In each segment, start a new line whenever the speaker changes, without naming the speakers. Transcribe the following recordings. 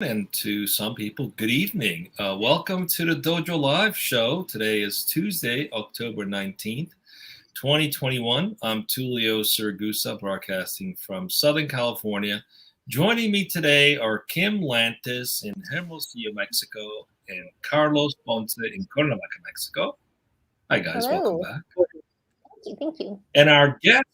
and to some people, good evening. Welcome to the Dojo Live show. Today is Tuesday, October 19th, 2021. I'm Tulio Sirgusa, broadcasting from Southern California. Joining me today are Kim Lantis in Hermosillo, Mexico, and Carlos Ponce in Cuernavaca, Mexico. Hi, guys. Welcome
Hello.
back.
Thank you.
And our guest,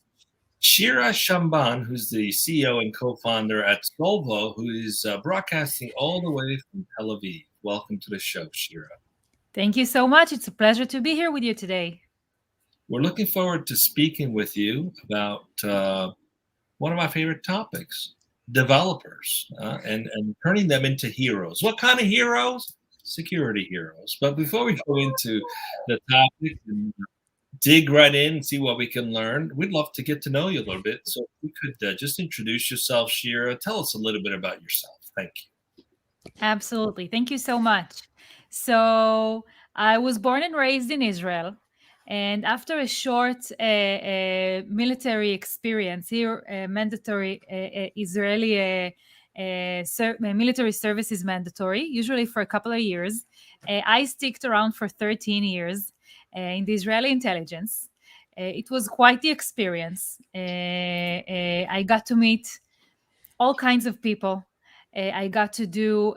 Shira Shamban, who's the CEO and co-founder at Solvo, who is broadcasting all the way from Tel Aviv. Welcome to the show, Shira.
Thank you so much. It's a pleasure to be here with you today.
We're looking forward to speaking with you about one of my favorite topics, developers, and turning them into heroes. What kind of heroes? Security heroes. But before we go into the topic and dig right in and see what we can learn, we'd love to get to know you a little bit. So if you could just introduce yourself, Shira. Tell us a little bit about yourself. Thank you.
Absolutely. Thank you so much. So I was born and raised in Israel. And after a short military experience here, mandatory Israeli military service is mandatory, usually for a couple of years. I sticked around for 13 years in the Israeli intelligence. It was quite the experience. I got to meet all kinds of people. I got to do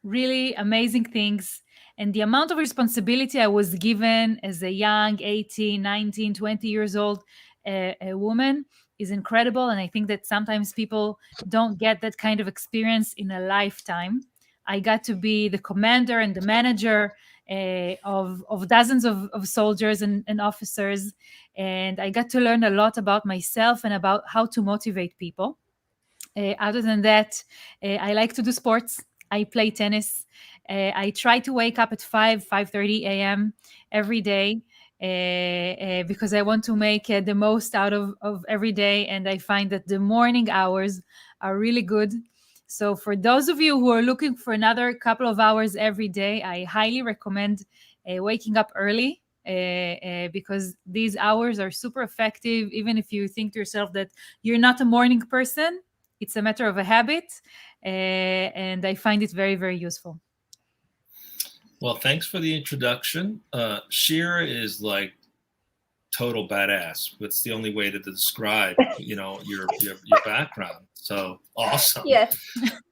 really amazing things. And the amount of responsibility I was given as a young 18, 19, 20 years old a woman is incredible. And I think that sometimes people don't get that kind of experience in a lifetime. I got to be the commander and the manager of dozens of soldiers and officers. And I got to learn a lot about myself and about how to motivate people. Other than that, I like to do sports. I play tennis. I try to wake up at 5:30 a.m. every day because I want to make the most out of every day. And I find that the morning hours are really good. So for those of you who are looking for another couple of hours every day, I highly recommend waking up early. Because these hours are super effective, even if you think to yourself that you're not a morning person. It's a matter of a habit, and I find it very, very useful.
Well, thanks for the introduction. Shira is like total badass. That's the only way to describe, your background. So awesome.
Yes.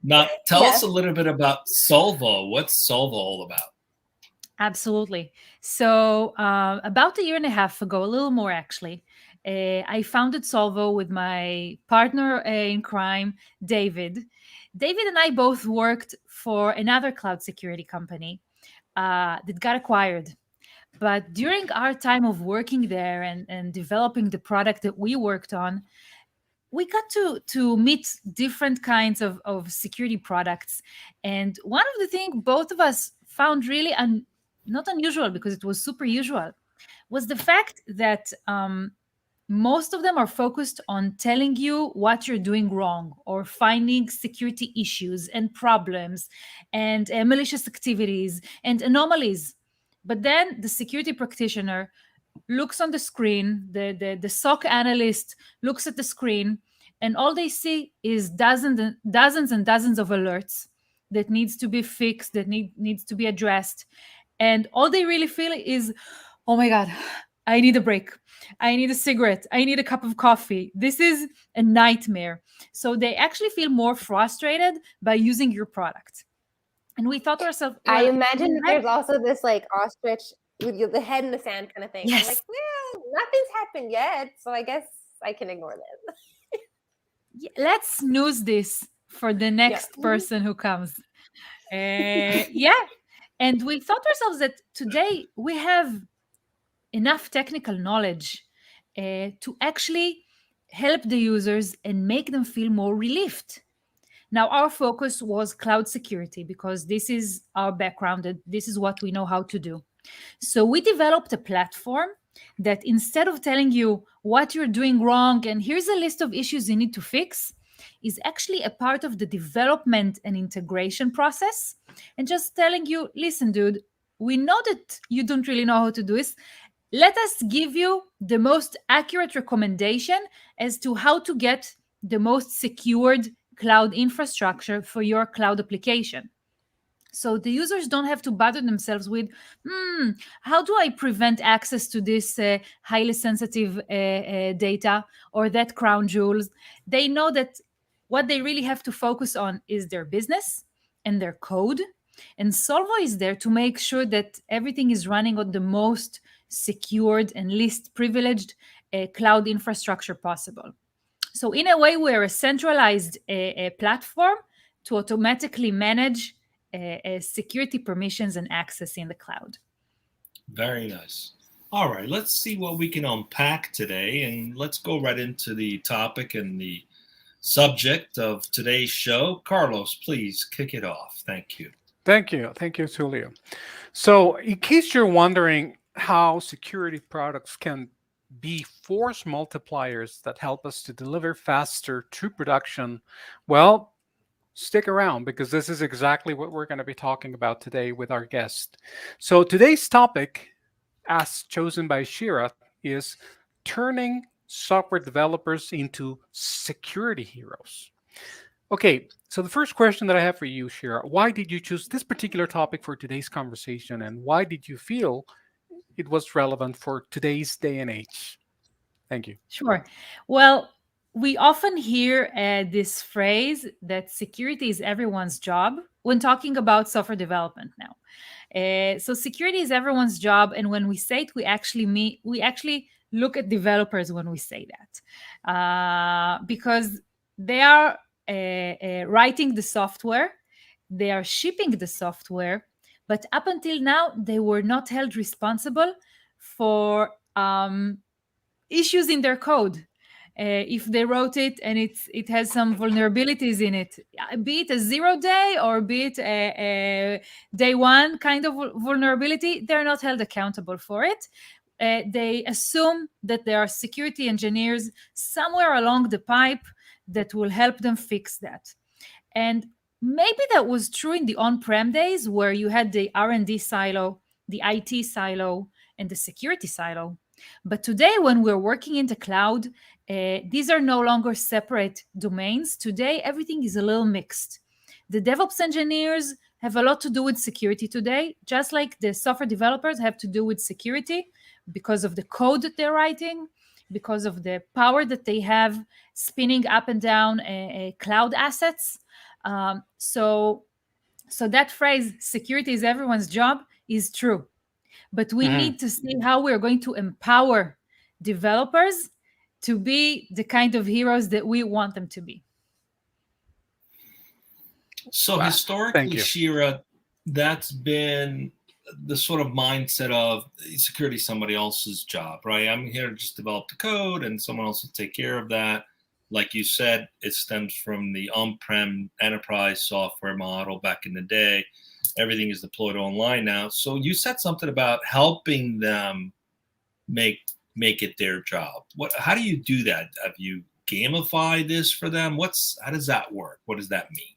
Now, tell us a little bit about Solvo. What's Solvo all about?
Absolutely. So about a year and a half ago, a little more actually, I founded Solvo with my partner in crime, David. David and I both worked for another cloud security company that got acquired. But during our time of working there and developing the product that we worked on, we got to meet different kinds of security products. And one of the things both of us found really not unusual, because it was super usual, was the fact that most of them are focused on telling you what you're doing wrong or finding security issues and problems and malicious activities and anomalies. But then the security practitioner looks on the screen, the SOC analyst looks at the screen, and all they see is dozens and dozens of alerts that needs to be fixed, that needs to be addressed. And all they really feel is, oh my God, I need a break. I need a cigarette. I need a cup of coffee. This is a nightmare. So they actually feel more frustrated by using your product. And we thought to ourselves,
I imagine that there's also this like ostrich with the head in the sand kind of thing.
Yes.
I'm like, well, nothing's happened yet, so I guess I can ignore this.
Let's snooze this for the next person who comes. And we thought to ourselves that today we have enough technical knowledge to actually help the users and make them feel more relieved. Now, our focus was cloud security because this is our background and this is what we know how to do. So we developed a platform that instead of telling you what you're doing wrong and here's a list of issues you need to fix, is actually a part of the development and integration process, and just telling you, listen, dude, we know that you don't really know how to do this. Let us give you the most accurate recommendation as to how to get the most secured cloud infrastructure for your cloud application. So the users don't have to bother themselves with, how do I prevent access to this highly sensitive data or that crown jewels? They know that what they really have to focus on is their business and their code. And Solvo is there to make sure that everything is running on the most secured and least privileged cloud infrastructure possible. So in a way, we're a centralized platform to automatically manage security permissions and access in the cloud.
Very nice. All right, let's see what we can unpack today, and let's go right into the topic and the subject of today's show. Carlos, please kick it off. Thank you.
Thank you, Tulio. So, in case you're wondering how security products can be force multipliers that help us to deliver faster to production, well, stick around because this is exactly what we're going to be talking about today with our guest. So today's topic, as chosen by Shira, is turning software developers into security heroes. Okay, so the first question that I have for you, Shira, why did you choose this particular topic for today's conversation, and why did you feel it was relevant for today's day and age? Thank you.
Sure. Well, we often hear this phrase that security is everyone's job when talking about software development now. So security is everyone's job, and when we say it, we actually look at developers when we say that, because they are writing the software, they are shipping the software, but up until now, they were not held responsible for issues in their code. If they wrote it and it has some vulnerabilities in it, be it a 0 day or be it a day one kind of vulnerability, they're not held accountable for it. They assume that there are security engineers somewhere along the pipe that will help them fix that. And maybe that was true in the on-prem days where you had the R&D silo, the IT silo, and the security silo. But today, when we're working in the cloud, these are no longer separate domains. Today, everything is a little mixed. The DevOps engineers have a lot to do with security today, just like the software developers have to do with security because of the code that they're writing, because of the power that they have spinning up and down cloud assets. So that phrase, security is everyone's job, is true. But we need to see how we're going to empower developers to be the kind of heroes that we want them to be.
So historically, Shira, that's been the sort of mindset of security is somebody else's job, right? I'm here to just develop the code and someone else will take care of that. Like you said, it stems from the on-prem enterprise software model back in the day. Everything is deployed online now. So you said something about helping them make it their job. How do you do that? Have you gamified this for them? How does that work? What does that mean?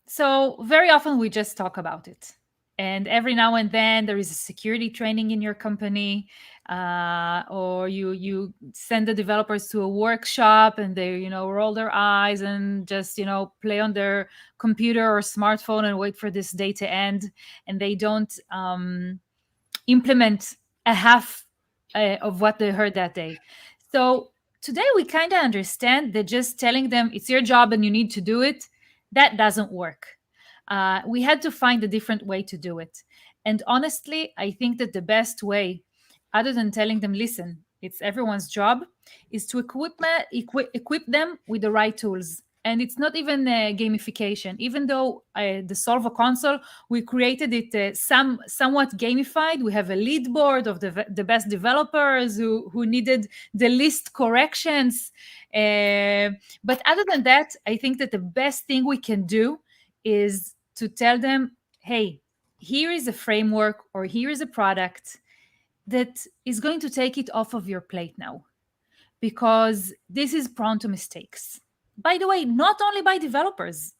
So very often we just talk about it. And every now and then there is a security training in your company, or you send the developers to a workshop and they, roll their eyes and just, play on their computer or smartphone and wait for this day to end. And they don't implement a half of what they heard that day. So today we kind of understand that just telling them it's your job and you need to do it, that doesn't work. We had to find a different way to do it. And honestly, I think that the best way, other than telling them, listen, it's everyone's job, is to equip them with the right tools. And it's not even gamification. Even though the Solvo console, we created it somewhat gamified. We have a lead board of the best developers who needed the least corrections. But other than that, I think that the best thing we can do is to tell them, hey, here is a framework or here is a product that is going to take it off of your plate now, because this is prone to mistakes. By the way, not only by developers,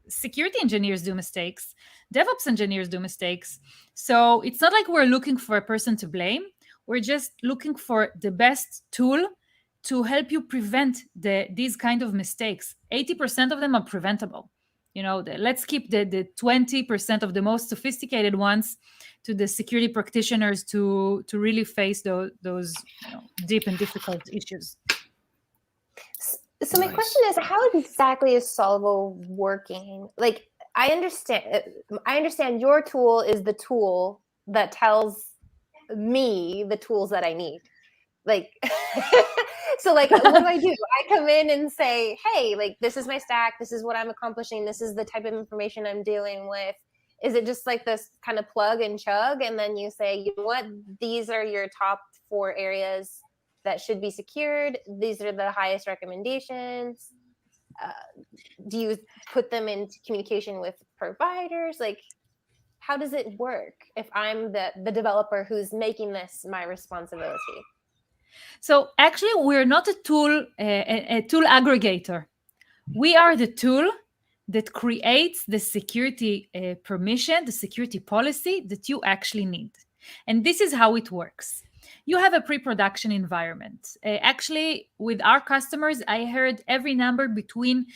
security engineers do mistakes, DevOps engineers do mistakes. So it's not like we're looking for a person to blame. We're just looking for the best tool to help you prevent these kind of mistakes. 80% of them are preventable. Let's keep the 20% of the most sophisticated ones to the security practitioners to really face those deep and difficult issues.
So my question is, how exactly is Solvo working? Like, I understand your tool is the tool that tells me the tools that I need. Like, so like, what do? I come in and say, hey, like, this is my stack. This is what I'm accomplishing. This is the type of information I'm dealing with. Is it just like this kind of plug and chug? And then you say, you know what? These are your top 4 areas that should be secured. These are the highest recommendations. Do you put them into communication with providers? Like, how does it work if I'm the developer who's making this my responsibility?
So actually, we're not a tool aggregator. We are the tool that creates the security permission, the security policy that you actually need. And this is how it works. You have a pre-production environment. Actually, with our customers, I heard every number between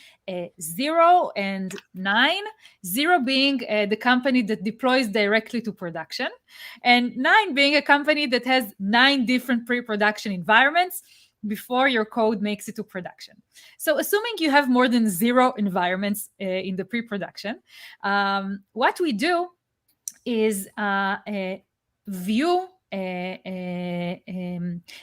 0 and 9, 0 being the company that deploys directly to production, and 9 being a company that has 9 different pre-production environments before your code makes it to production. So assuming you have more than 0 environments in the pre-production, what we do is view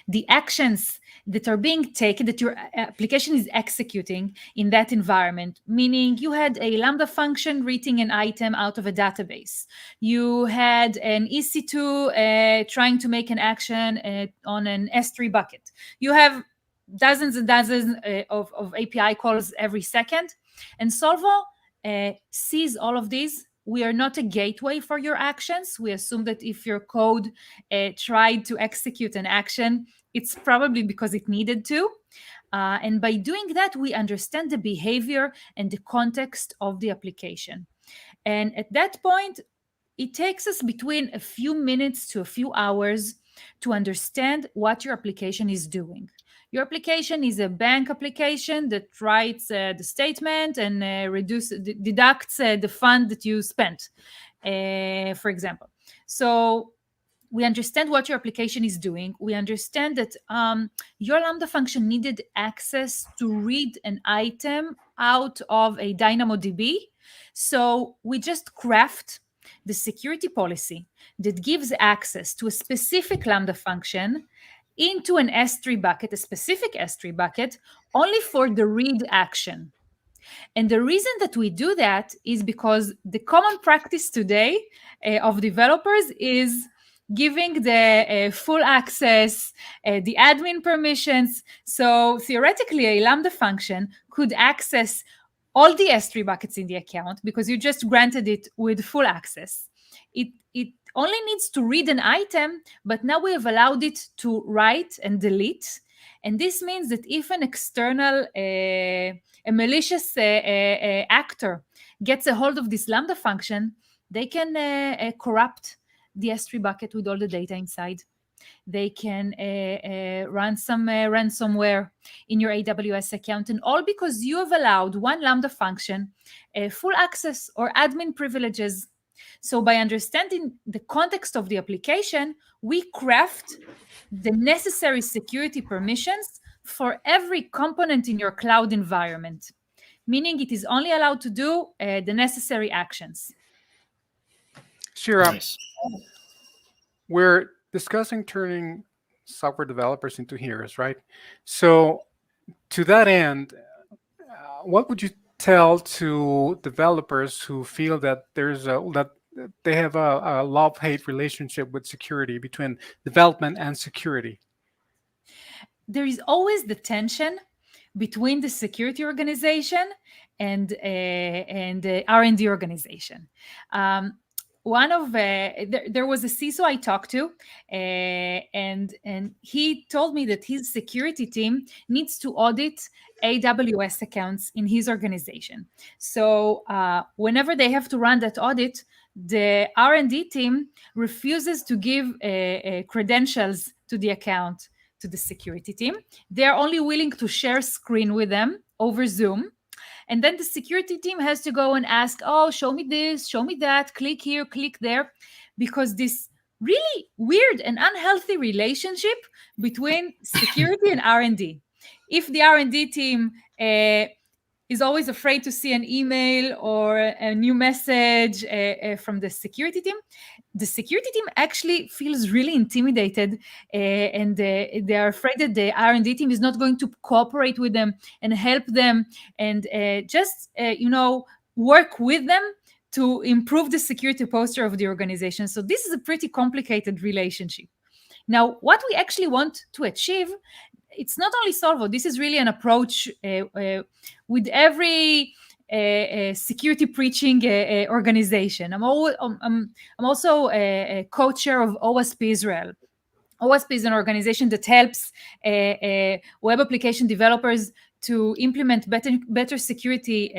the actions that are being taken, that your application is executing in that environment. Meaning you had a Lambda function reading an item out of a database. You had an EC2 trying to make an action on an S3 bucket. You have dozens and dozens of API calls every second. And Solvo sees all of these. We are not a gateway for your actions. We assume that if your code tried to execute an action, it's probably because it needed to. And by doing that, we understand the behavior and the context of the application. And at that point, it takes us between a few minutes to a few hours to understand what your application is doing. Your application is a bank application that writes the statement and deducts the fund that you spent, for example. So we understand what your application is doing. We understand that your Lambda function needed access to read an item out of a DynamoDB. So we just craft the security policy that gives access to a specific Lambda function into an S3 bucket, a specific S3 bucket, only for the read action. And the reason that we do that is because the common practice today of developers is giving the full access, the admin permissions. So theoretically, a Lambda function could access all the S3 buckets in the account because you just granted it with full access. It only needs to read an item, but now we have allowed it to write and delete. And this means that if an external, a malicious actor gets a hold of this Lambda function, they can corrupt the S3 bucket with all the data inside. They can run some ransomware in your AWS account, and all because you have allowed one Lambda function full access or admin privileges. So by understanding the context of the application, we craft the necessary security permissions for every component in your cloud environment, meaning it is only allowed to do the necessary actions.
Shira,
Nice.
we're discussing turning software developers into heroes, right? So to that end, what would you tell to developers who feel that that they have a love-hate relationship with security, between development and security?
There is always the tension between the security organization and the R&D organization. There was a CISO I talked to, and he told me that his security team needs to audit AWS accounts in his organization. So whenever they have to run that audit, the R&D team refuses to give credentials to the account to the security team. They are only willing to share screen with them over Zoom. And then the security team has to go and ask, oh, show me this, show me that, click here, click there, because this really weird and unhealthy relationship between security and R&D. If the R&D team is always afraid to see an email or a new message from the security team actually feels really intimidated, and they are afraid that the R&D team is not going to cooperate with them and help them and work with them to improve the security posture of the organization. So this is a pretty complicated relationship. Now, what we actually want to achieve, it's not only Solvo. This is really an approach with every security preaching organization. I'm also a co-chair of OWASP Israel. OWASP is an organization that helps web application developers to implement better security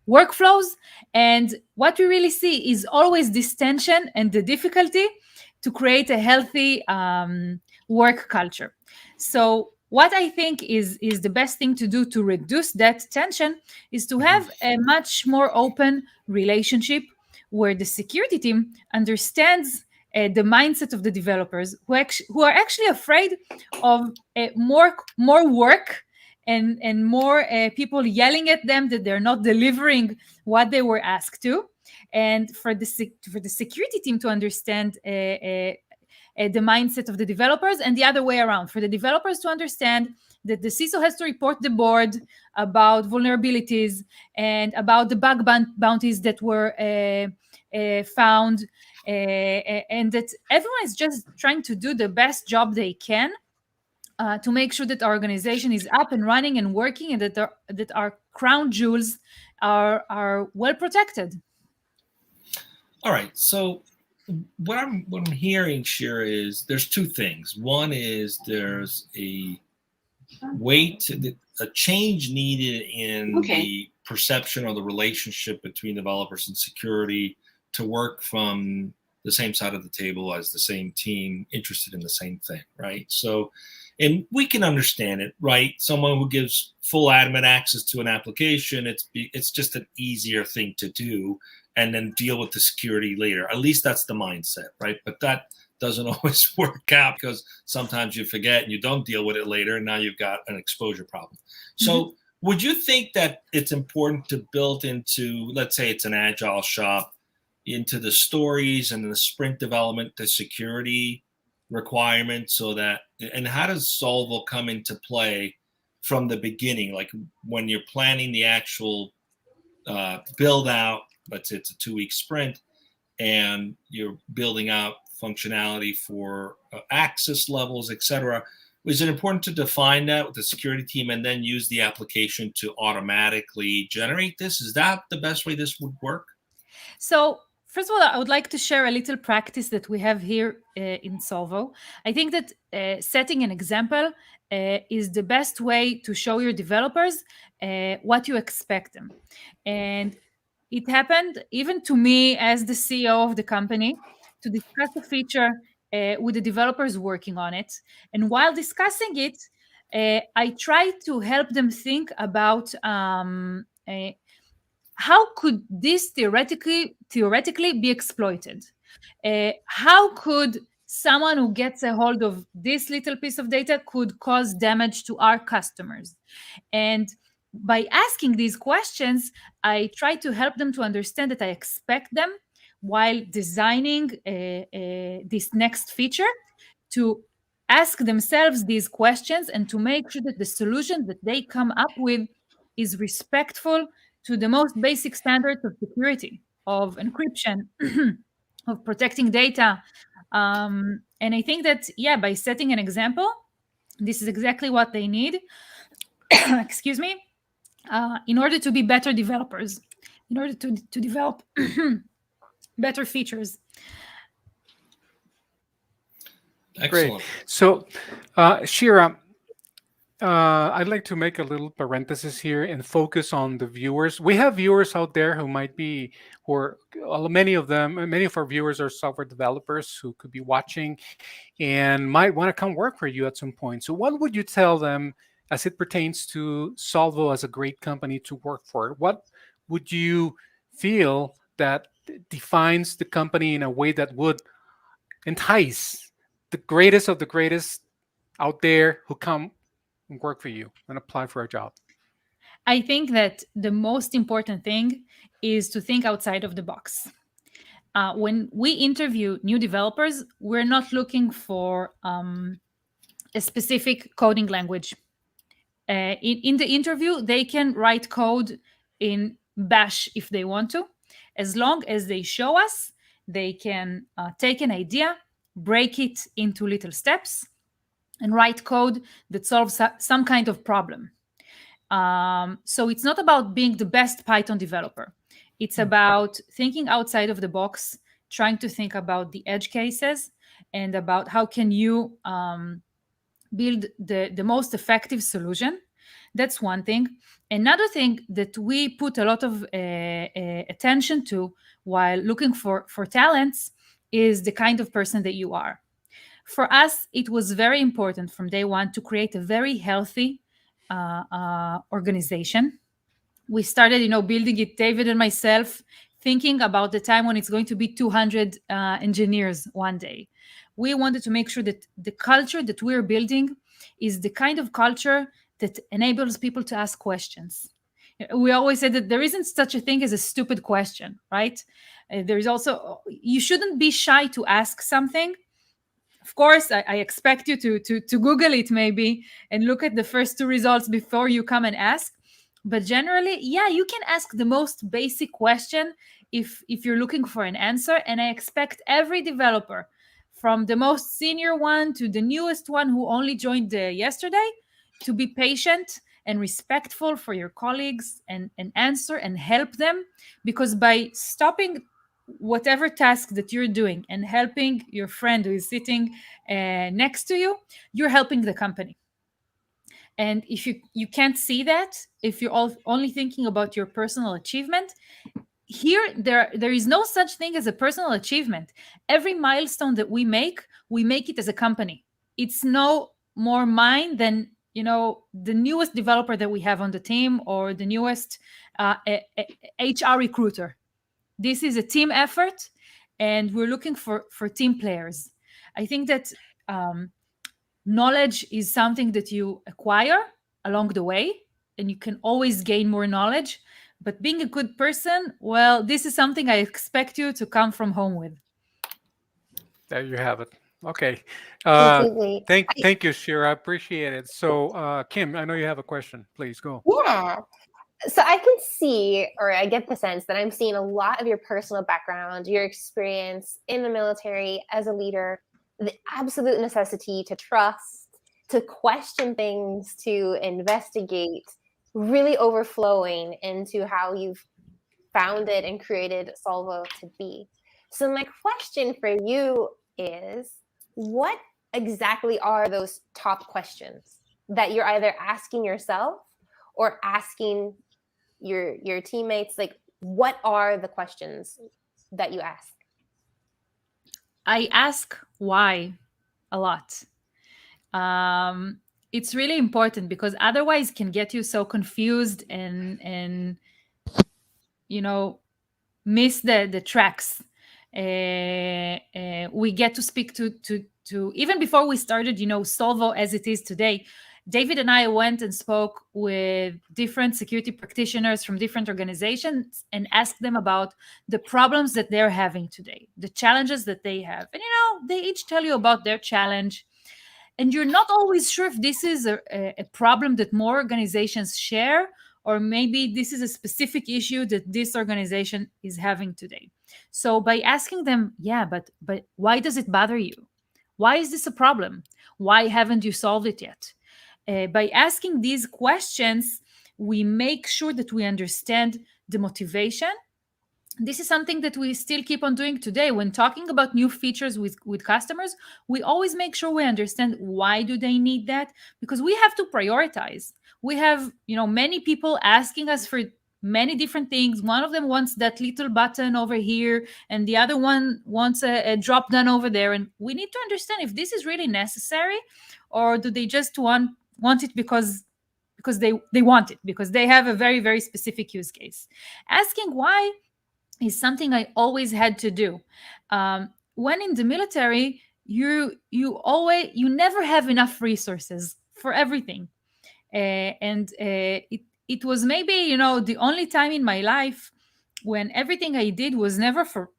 workflows. And what we really see is always this tension and the difficulty to create a healthy work culture. So what I think is the best thing to do to reduce that tension is to have a much more open relationship where the security team understands the mindset of the developers who are actually afraid of more work and more people yelling at them that they're not delivering what they were asked to, and for the security team to understand the mindset of the developers, and the other way around, for the developers to understand that the CISO has to report the board about vulnerabilities and about the bug bounties that were found, and that everyone is just trying to do the best job they can to make sure that our organization is up and running and working, and that our crown jewels are well protected.
All right. So what I'm hearing, Shira, is there's two things. One is there's a change needed in the perception or the relationship between developers and security to work from the same side of the table as the same team interested in the same thing, right? So, and we can understand it, right? Someone who gives full admin access to an application, it's just an easier thing to do, and then deal with the security later. At least that's the mindset, right? But that doesn't always work out, because sometimes you forget and you don't deal with it later, and now you've got an exposure problem. So would you think that it's important to build into, let's say it's an agile shop, into the stories and the sprint development, the security requirements, so that, and how does Solvo come into play from the beginning? Like when you're planning the actual build out, let's say it's a 2-week sprint, and you're building out functionality for access levels, etc. Is it important to define that with the security team and then use the application to automatically generate this? Is that the best way this would work?
So first of all, I would like to share a little practice that we have here in Solvo. I think that setting an example is the best way to show your developers what you expect them. And it happened even to me as the CEO of the company to discuss a feature with the developers working on it. And while discussing it, I tried to help them think about how could this theoretically be exploited? How could someone who gets a hold of this little piece of data could cause damage to our customers? And by asking these questions, I try to help them to understand that I expect them, while designing this next feature, to ask themselves these questions and to make sure that the solution that they come up with is respectful to the most basic standards of security, of encryption, of protecting data. And I think that, by setting an example, this is exactly what they need. Excuse me. In order to be better developers, in order to develop better features.
Excellent.
Great. So, Shira, I'd like to make a little parenthesis here and focus on the viewers. We have viewers out there who might be, many of our viewers are software developers who could be watching and might want to come work for you at some point. So what would you tell them as it pertains to Solvo as a great company to work for? What would you feel that defines the company in a way that would entice the greatest of the greatest out there who come and work for you and apply for a job?
I think that the most important thing is to think outside of the box. When we interview new developers, we're not looking for a specific coding language. In the interview, they can write code in Bash if they want to, as long as they show us they can take an idea, break it into little steps, and write code that solves some kind of problem. So it's not about being the best Python developer. It's about thinking outside of the box, trying to think about the edge cases and about how can you build the most effective solution. That's one thing. Another thing that we put a lot of attention to while looking for talents is the kind of person that you are. For us, it was very important from day one to create a very healthy organization. We started, building it, David and myself, thinking about the time when it's going to be 200 engineers one day. We wanted to make sure that the culture that we're building is the kind of culture that enables people to ask questions. We always say that there isn't such a thing as a stupid question, right? There is also, you shouldn't be shy to ask something. Of course, I expect you to Google it maybe and look at the first two results before you come and ask. But generally, yeah, you can ask the most basic question if you're looking for an answer. And I expect every developer, from the most senior one to the newest one who only joined yesterday, to be patient and respectful for your colleagues and answer and help them. Because by stopping whatever task that you're doing and helping your friend who is sitting next to you, you're helping the company. And if you can't see that, if you're only thinking about your personal achievement, here there is no such thing as a personal achievement. Every milestone that we make it as a company. It's no more mine than the newest developer that we have on the team or the newest HR recruiter. This is a team effort, and we're looking for team players. I think that knowledge is something that you acquire along the way, and you can always gain more knowledge. But being a good person, well, this is something I expect you to come from home with.
There you have it. Okay.
Completely.
Thank you, Shira. I appreciate it. So, Kim, I know you have a question. Please go.
Yeah. So I can see, or I get the sense that I'm seeing a lot of your personal background, your experience in the military as a leader, the absolute necessity to trust, to question things, to investigate, really overflowing into how you've founded and created Solvo to be. So my question for you is, what exactly are those top questions that you're either asking yourself or asking your teammates? Like, what are the questions that you ask?
I ask why a lot. It's really important because otherwise it can get you so confused and miss the tracks. We get to speak to even before we started, Solvo as it is today. David and I went and spoke with different security practitioners from different organizations and asked them about the problems that they're having today, the challenges that they have. And, they each tell you about their challenge. And you're not always sure if this is a problem that more organizations share, or maybe this is a specific issue that this organization is having today. So by asking them, but why does it bother you? Why is this a problem? Why haven't you solved it yet? By asking these questions, we make sure that we understand the motivation this is something that we still keep on doing today. When talking about new features with customers, we always make sure we understand why do they need that, because we have to prioritize. We have, many people asking us for many different things. One of them wants that little button over here, and the other one wants a drop down over there. And we need to understand if this is really necessary, or do they just want it because they want it, because they have a very, very specific use case. Asking why is something I always had to do. When in the military, you never have enough resources for everything, and it was maybe the only time in my life when everything I did was never for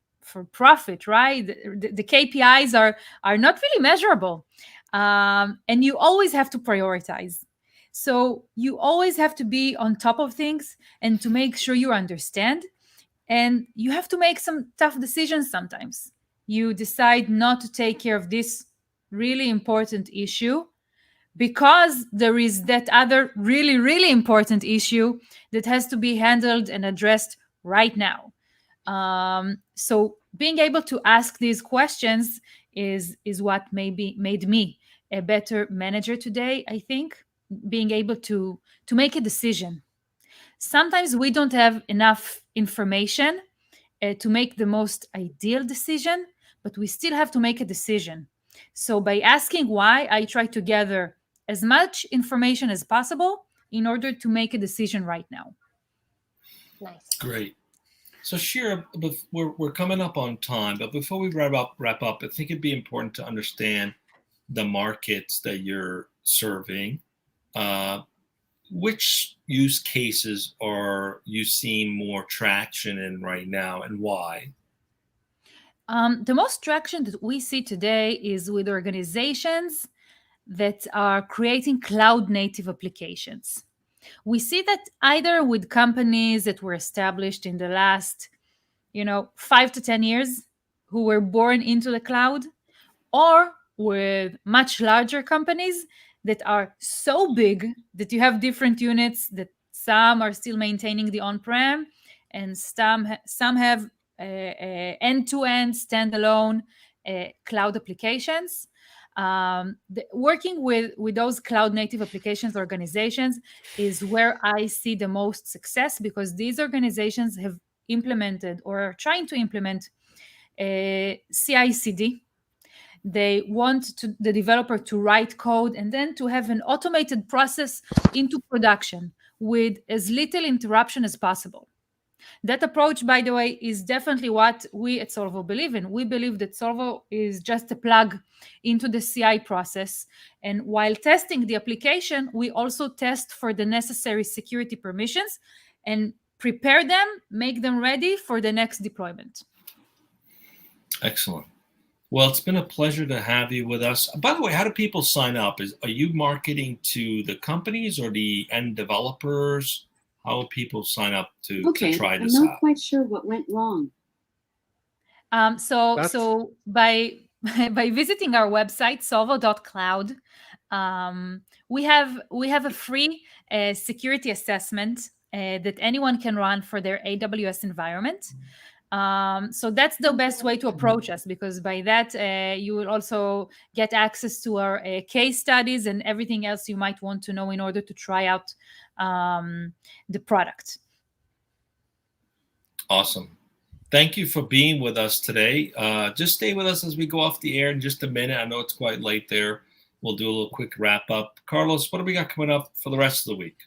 profit. Right, the KPIs are not really measurable, and you always have to prioritize. So you always have to be on top of things and to make sure you understand. And you have to make some tough decisions sometimes. You decide not to take care of this really important issue because there is that other really, really important issue that has to be handled and addressed right now. So being able to ask these questions is what maybe made me a better manager today, I think. Being able to make a decision. Sometimes we don't have enough information to make the most ideal decision, but we still have to make a decision. So by asking why, I try to gather as much information as possible in order to make a decision right now.
Nice.
Great. So Shira, we're coming up on time, but before we wrap up, I think it'd be important to understand the markets that you're serving. Which use cases are you seeing more traction in right now, and why?
The most traction that we see today is with organizations that are creating cloud native applications. We see that either with companies that were established in the last, 5 to 10 years, who were born into the cloud, or with much larger companies that are so big that you have different units, that some are still maintaining the on-prem and some have end-to-end standalone cloud applications. Working with those cloud native applications organizations is where I see the most success, because these organizations have implemented or are trying to implement CI/CD. They want the developer to write code and then to have an automated process into production with as little interruption as possible. That approach, by the way, is definitely what we at Solvo believe in. We believe that Solvo is just a plug into the CI process. And while testing the application, we also test for the necessary security permissions and prepare them, make them ready for the next deployment.
Excellent. Well, it's been a pleasure to have you with us. By the way, how do people sign up? Are you marketing to the companies or the end developers? How will people sign up to try this out?
I'm not quite sure what went wrong.
So by visiting our website, solvo.cloud, we have a free security assessment that anyone can run for their AWS environment. So that's the best way to approach us, because by that you will also get access to our case studies and everything else you might want to know in order to try out the product.
Awesome. Thank you for being with us today. Just stay with us as we go off the air in just a minute. I know it's quite late there. We'll do a little quick wrap up. Carlos, what do we got coming up for the rest of the week?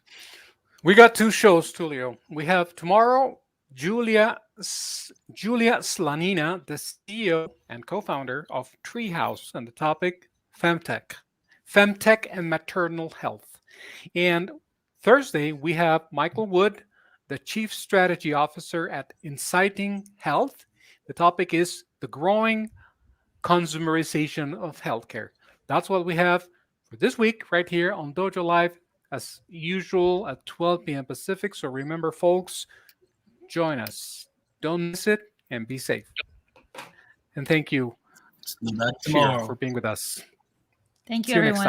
We got 2 shows, Tulio. We have tomorrow Julia Slanina, the CEO and co-founder of Treehouse, and the topic Femtech and maternal health. And Thursday, we have Michael Wood, the Chief Strategy Officer at Inciting Health. The topic is the growing consumerization of healthcare. That's what we have for this week right here on Dojo Live, as usual at 12 p.m. Pacific. So remember, folks, join us. Don't miss it, and be safe. And thank you, Shira, for being with us.
Thank you,
See you next
everyone.
time.